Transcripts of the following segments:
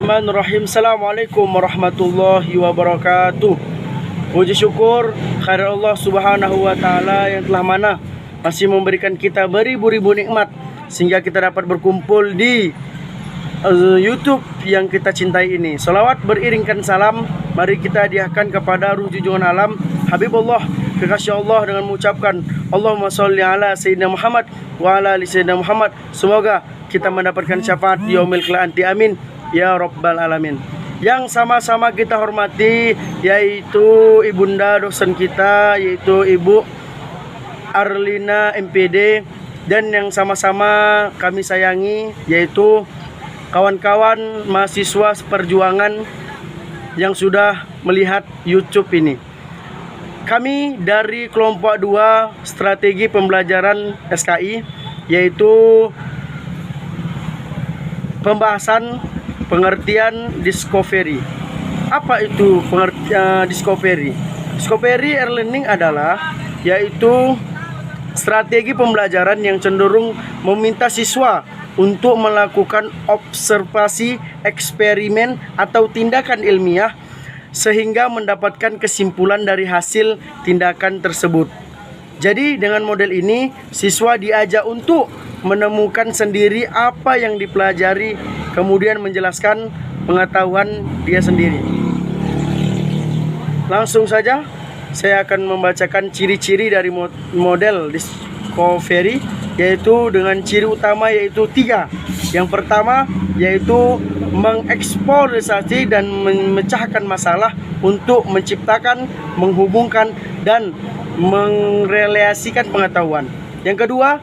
Bismillahirrahmanirrahim. Assalamualaikum warahmatullahi wabarakatuh. Puji syukur kehadirat Allah Subhanahu wa taala yang telah mana masih memberikan kita beribu-ribu nikmat sehingga kita dapat berkumpul di YouTube yang kita cintai ini. Salawat beriringkan salam, mari kita hadiahkan kepada ruh junjungan alam Habibullah, kekasih Allah, dengan mengucapkan Allahumma sholli ala Sayyidina Muhammad wa ala ali Sayyidina Muhammad. Semoga kita mendapatkan syafaat di yaumil qiyamah, amin ya rabbal alamin. Yang sama-sama kita hormati yaitu ibunda dosen kita, yaitu Ibu Arlina MPD, dan yang sama-sama kami sayangi yaitu kawan-kawan mahasiswa perjuangan yang sudah melihat YouTube ini. Kami dari kelompok 2 strategi pembelajaran SKI, yaitu pembahasan pengertian discovery. Apa itu pengertian discovery? Discovery e-learning adalah yaitu strategi pembelajaran yang cenderung meminta siswa untuk melakukan observasi, eksperimen, atau tindakan ilmiah sehingga mendapatkan kesimpulan dari hasil tindakan tersebut. Jadi dengan model ini siswa diajak untuk menemukan sendiri apa yang dipelajari, kemudian menjelaskan pengetahuan dia sendiri. Langsung saja saya akan membacakan ciri-ciri dari model discovery, yaitu dengan ciri utama yaitu 3. Yang pertama yaitu mengeksplorasi dan memecahkan masalah untuk menciptakan, menghubungkan, dan merelasikan pengetahuan. Yang kedua,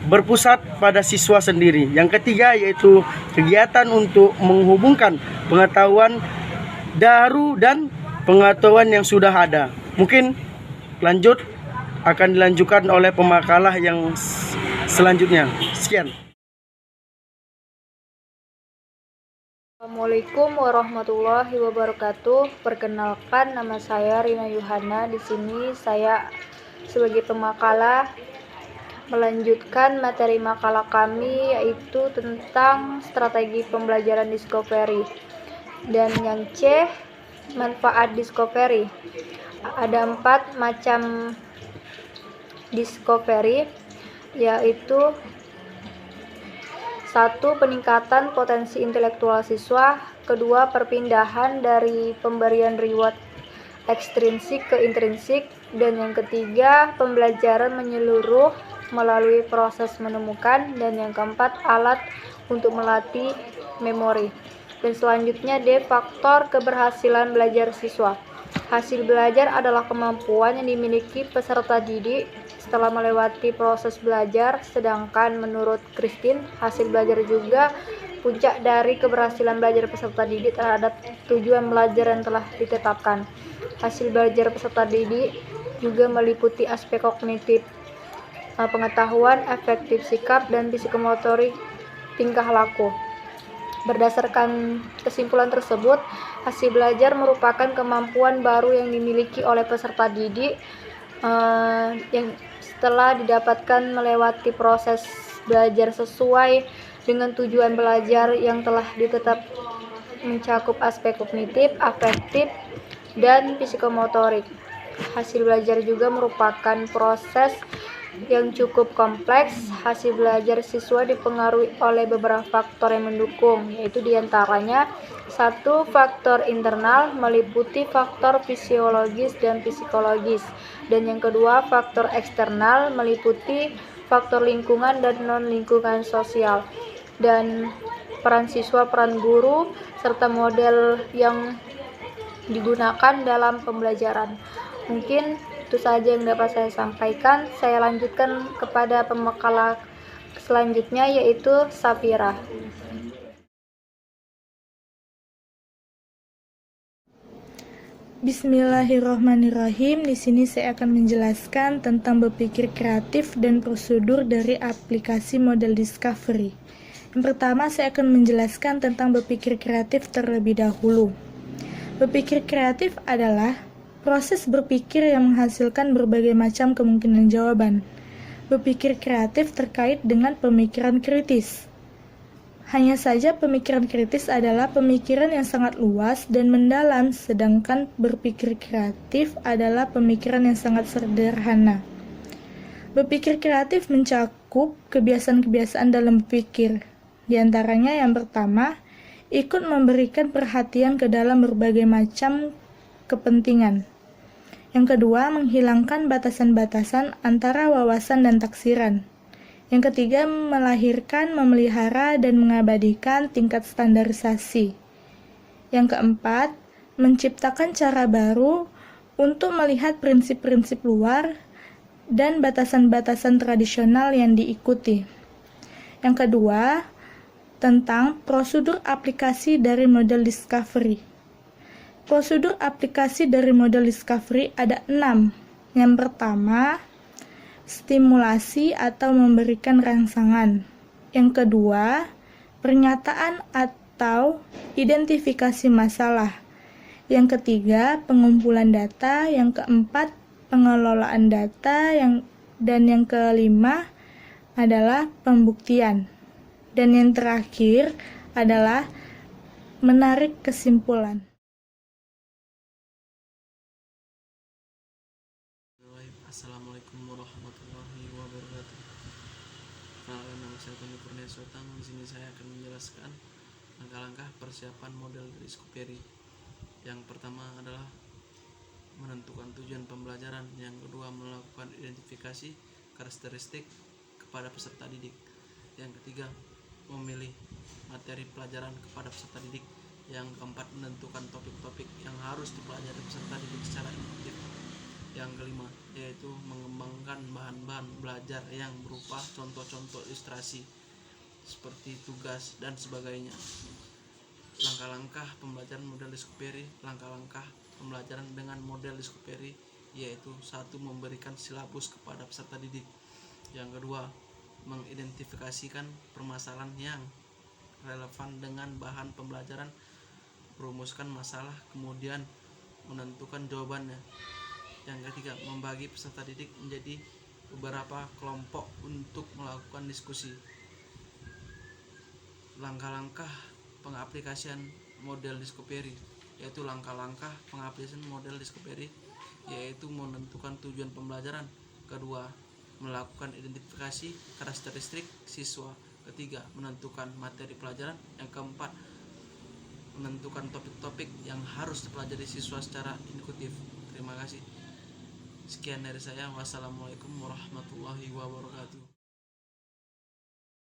berpusat pada siswa sendiri. Yang ketiga yaitu kegiatan untuk menghubungkan pengetahuan baru dan pengetahuan yang sudah ada. Mungkin lanjut akan dilanjutkan oleh pemakalah yang selanjutnya. Sekian. Assalamualaikum warahmatullahi wabarakatuh. Perkenalkan, nama saya Rina Yuhana. Di sini saya sebagai pemakalah melanjutkan materi makalah kami, yaitu tentang strategi pembelajaran discovery. Dan yang C, manfaat discovery. Ada 4 macam discovery, yaitu 1. Peningkatan potensi intelektual siswa. 2. Perpindahan dari pemberian reward ekstrinsik ke intrinsik. Dan yang ketiga, pembelajaran menyeluruh melalui proses menemukan. Dan yang keempat, alat untuk melatih memori. Dan selanjutnya D, faktor keberhasilan belajar siswa. Hasil belajar adalah kemampuan yang dimiliki peserta didik setelah melewati proses belajar. Sedangkan menurut Christine, hasil belajar juga puncak dari keberhasilan belajar peserta didik terhadap tujuan belajar yang telah ditetapkan. Hasil belajar peserta didik juga meliputi aspek kognitif, pengetahuan, efektif sikap, dan psikomotorik tingkah laku. Berdasarkan kesimpulan tersebut, hasil belajar merupakan kemampuan baru yang dimiliki oleh peserta didik yang setelah didapatkan melewati proses belajar sesuai dengan tujuan belajar yang telah ditetap, mencakup aspek kognitif, afektif, dan psikomotorik. Hasil belajar juga merupakan proses yang cukup kompleks. Hasil belajar siswa dipengaruhi oleh beberapa faktor yang mendukung, yaitu diantaranya 1. Faktor internal meliputi faktor fisiologis dan psikologis, dan yang kedua, faktor eksternal meliputi faktor lingkungan dan non-lingkungan sosial, dan peran siswa, peran guru, serta model yang digunakan dalam pembelajaran. Mungkin itu saja yang dapat saya sampaikan. Saya lanjutkan kepada pemakalah selanjutnya, yaitu Safira. Bismillahirrahmanirrahim. Di sini saya akan menjelaskan tentang berpikir kreatif dan prosedur dari aplikasi model discovery. Yang pertama, saya akan menjelaskan tentang berpikir kreatif terlebih dahulu. Berpikir kreatif adalah proses berpikir yang menghasilkan berbagai macam kemungkinan jawaban. Berpikir kreatif terkait dengan pemikiran kritis. Hanya saja pemikiran kritis adalah pemikiran yang sangat luas dan mendalam, sedangkan berpikir kreatif adalah pemikiran yang sangat sederhana. Berpikir kreatif mencakup kebiasaan-kebiasaan dalam berpikir. Di antaranya yang pertama, ikut memberikan perhatian ke dalam berbagai macam kepentingan. Yang kedua, menghilangkan batasan-batasan antara wawasan dan taksiran. Yang ketiga, melahirkan, memelihara, dan mengabadikan tingkat standarisasi. Yang keempat, menciptakan cara baru untuk melihat prinsip-prinsip luar dan batasan-batasan tradisional yang diikuti. Yang kedua, tentang prosedur aplikasi dari model discovery. Prosedur aplikasi dari model discovery ada 6. Yang pertama, stimulasi atau memberikan rangsangan. Yang kedua, pernyataan atau identifikasi masalah. Yang ketiga, pengumpulan data. Yang keempat, pengelolaan data. Dan yang kelima adalah pembuktian. Dan yang terakhir adalah menarik kesimpulan. Assalamualaikum warahmatullahi wabarakatuh. Perkenalkan, nama saya Tony Kurnia Sotang. Di sini saya akan menjelaskan langkah-langkah persiapan model Discovery. Yang pertama adalah menentukan tujuan pembelajaran. Yang kedua, melakukan identifikasi karakteristik kepada peserta didik. Yang ketiga, memilih materi pelajaran kepada peserta didik. Yang keempat, menentukan topik-topik yang harus dipelajari peserta didik secara induktif. Yang kelima, yaitu mengembangkan bahan-bahan belajar yang berupa contoh-contoh ilustrasi seperti tugas dan sebagainya. Langkah-langkah pembelajaran model Discovery. Langkah-langkah pembelajaran dengan model Discovery yaitu 1. Memberikan silabus kepada peserta didik. Yang kedua, mengidentifikasikan permasalahan yang relevan dengan bahan pembelajaran, merumuskan masalah, kemudian menentukan jawabannya. Yang ketiga, membagi peserta didik menjadi beberapa kelompok untuk melakukan diskusi. Langkah-langkah pengaplikasian model Discovery, yaitu langkah-langkah pengaplikasian model Discovery yaitu menentukan tujuan pembelajaran. Kedua, melakukan identifikasi karakteristik siswa. Ketiga, menentukan materi pelajaran. Yang keempat, menentukan topik-topik yang harus dipelajari siswa secara induktif. Terima kasih. Sekian dari saya. Wassalamualaikum warahmatullahi wabarakatuh.